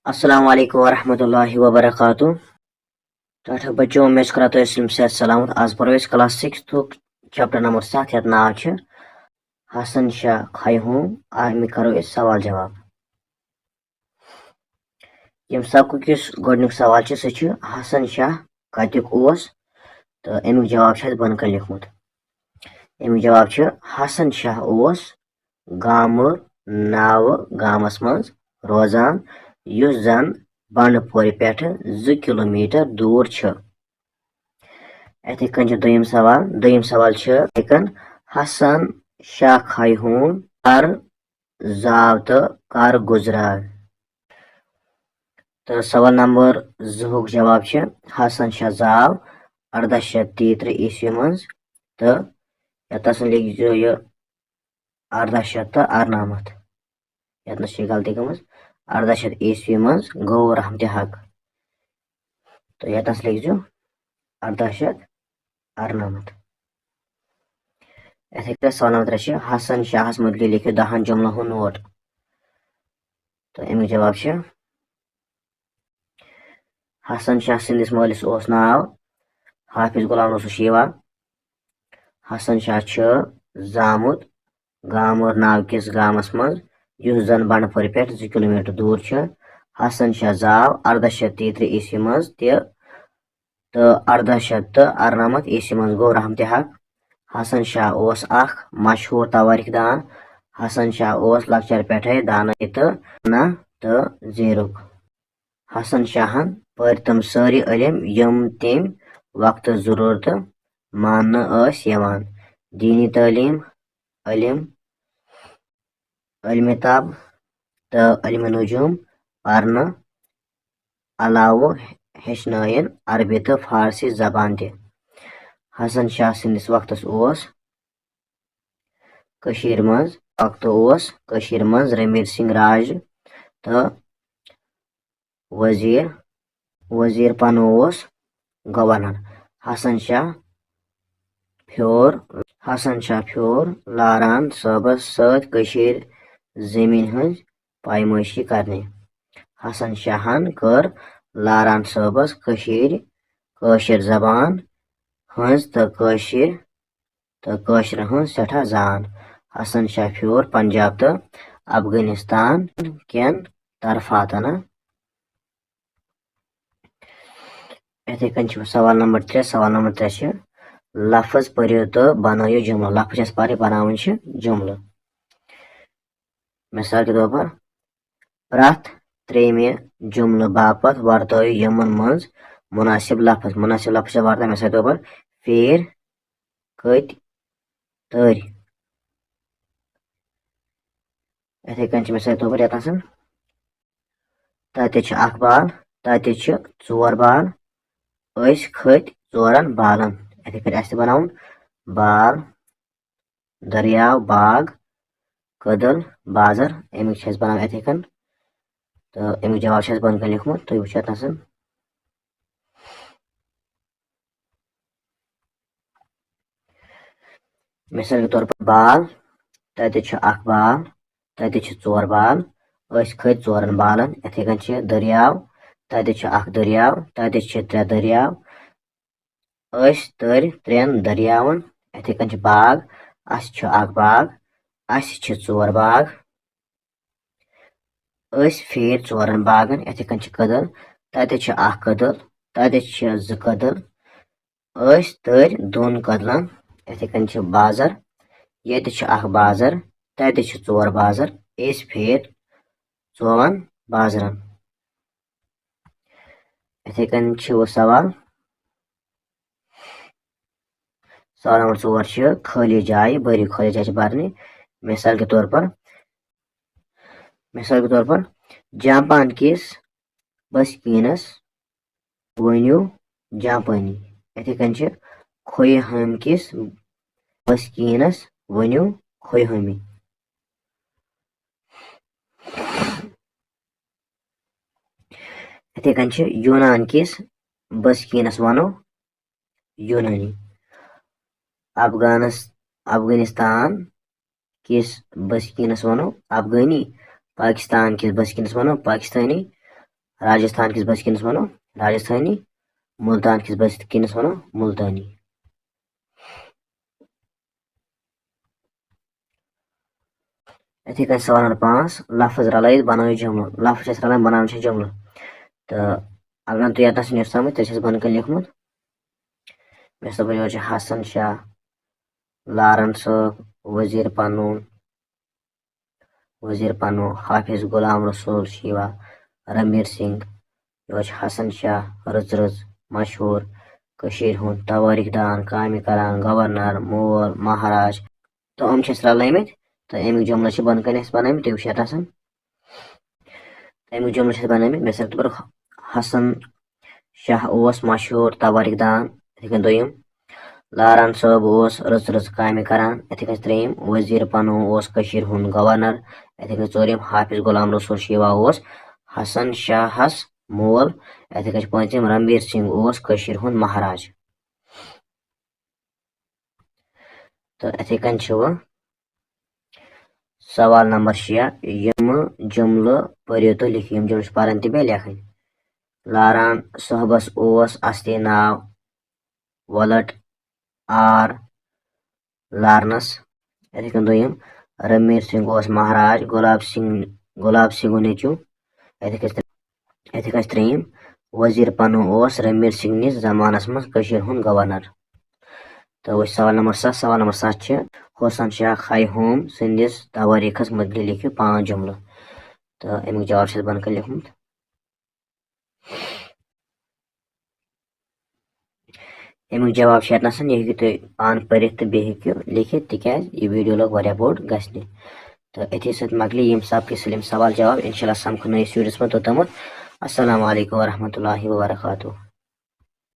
अस्सलाम वालेकुम वरहमतुल्लाहि वबरकातुह। तो बच्चों मैं कराता से सलामत। आज पढ़ो क्लास 6 चैप्टर नंबर 7 यथ नाव छ हसन शाह खैहूम। अमिक करो सवाल जवाब। यम सबक गोडनिक सवाल सह हसन शाह कत्युक ओस तो अमिक जवाब बन कन लिखमुत। अमिक जवाब हसन शाह ओस गामर नाव गामस मज रोजान युस जन बंडपोर पे 2 किलोमीटर दूर छ। इथे कन दोयम सवाल हसन शाह खैहूम कर जाव तो कर गुजराव। तो सवाल नंबर 2 जवाब हसन शाह जाव 1833 ईस्वी मज तो यतस लिखो यह 1898 यतनस गलती गमज 1800 ईस्वी मज गो रहमत हक तो यतस लिखो 1898। इथे सवाल नंबर 3 हसन शाह मुतलिक लिखियो 10 जुमलों हूं नोट। तो अमिक जवाब हसन शाह सिंदिस मालिस ओस नाव हाफिज गुलाम रसूल शिवा। हसन शाह जामुत गामर नाव किस गामस मज युस जन बंडपोर पे 2 किलोमीटर दूर छ। हसन शाह जाव 1833 ईस्वी मज तो 1898 ईस्वी मज गो रहमत हक। हसन शाह ओस अख मशहूर तवारीख दान। हसन शाह ओस लक्चर पे दाना तो जेरुक। हसन शाहन पर तम सारी इलम यम तम वक्त जरूरत मान दीनी तालीम इलम इल्म तब तो इल्म नजूम पढ़न अलाव हेचनायन अरबी तो फारसी जबान त। हसन शाह सिंदिस वक्तस मज रमीर सिंह राज तो वजीर पन गवर्नर। हसन शाह फ्योर लारान सबस सत जमीन हज पायमाशी करने। हसन शाहन कर लारान सबस कशीर जबान हज तो कशीर हज सठा जान। हसन शाह फ्योर पंजाब तो अफगानिस्तान केन तरफा तना। इथे कन सवाल नंबर 3 लफ्ज पढ़ो तो बनायो जुमला। लफ्ज पर बनावन जुमला। मिसाल के तौर पर प्रथ त्रेमे जुमल बापत वर्तो यमन मज मुनासिब लफ्ज वर्ता। मिसाल के तौर पर फेर कत तर। इथे कन मिसाल के तौर पर यतन तत बाल तत 4 बाल खत 4 बालन। इथे कन बनावन बाल दरियाव बाग कदल बाजर। अमिक बनाव इथे कन तो अमिक जवाब बन कन लिखमुत तुम वो यतन मिसाल के तौर पर बाल तत बाल तत 4 बाल खत 4 बालन। इथे कन दरियाव तत दरियाव तत 3 दरियाव तर 3 दरियावन। इथे कन बाग अस बाग अस 4 बाग फेर 4 बागन। इथे कन कदल तत कदल तत 2 कदल तर 2 कदलन। इथे कन बाजर ये बाजर तत 4 बाजर फेर 4 बाजरन। इथे कन वो सवाल नंबर 4 खाली जाय बरी खाली जाय भरने। मिसाल के तौर पर जापान किस बसकीनस वनियो जापानी। इथे कन खोहम किस बसकीनस वनियो खोहमी। इथे कन यूनान किस बसकीनस वनो यूनानी। अफगानिस्तान किस बसकीनस वनो अफगानी। पाकिस्तान किस बसकीनस वनो पाकिस्तानी। राजस्थान किस बस किनस वनो राजस्थानी, मुल्तान किस बस किनस वनो मुल्तानी। इथे कन सवाल नंबर 5 लफ्ज रलायत बनाओ जुमलो। लफ्ज रलायन बनान जुमलो। तो अगर तुम यतन नीट समझ तो बन कर लिखमुत मिसल यो हसन शाह, लारन साहब, वजीर पन्नू, हाफिज गुलाम रसूल शिवा, रणवीर सिंह, यो हसन शाह, रच रच मशहूर, कशीर हुंद तवारीख दान, कामि करान, गवर्नर, मोल, महाराज। तो हम रलायमित तो अमिक जुमल बन कर बनामित तुम वुच यत अमिक जुमल बनामित मिसल के तौर हसन शाह ओस मशहूर तवारीख दान। इथे कन दोयम लारन साहब ओस रच रच कामि करान। इथे कन त्रेयम वजीर पन्नू ओस कशीर हुंद गवर्नर। इथे कन चोरियम हाफिज गुलाम रसूल शिवा ओस हसन शाहस मोल। इथे कन पंचम रणवीर सिंह ओस कशीर हुंद महाराज। तो इथे कन सवाल नंबर 6 यम जुमल पढ़ियो तो लिखियो यम जुमल पारन तो बे लेखन। लारान साहबस ओस असली नाव वलट आर लारनस। इथे कन दोयम रणवीर सिंह ओस महाराज गुलाब सिंह नेचू। इथे कन त्रेयम वजीर पन्नू ओस रणवीर सिंह निस जमानस मज कशीर हुंद गवर्नर। तो वो सवाल नंबर 7 हसन शाह कहाूम संदिस तवारीखस मुतलिक लिखियो 5 जुमल। तो अमिक जवाब बन कर लिखमुत अमिक जवाब यतन यह तुम पान पढ़ित तो बे लिखित तिकाज यह वीडियो लोग वारिया बोड़ गसने। तो अथी सत मकली यम सबके सलीम सवाल जवाब इंशाल्लाह समख नयिस वीडियोस में तोतमुत। अस्सलामु अलैकुम वरहमतुल्लाहि वबरकातुहू।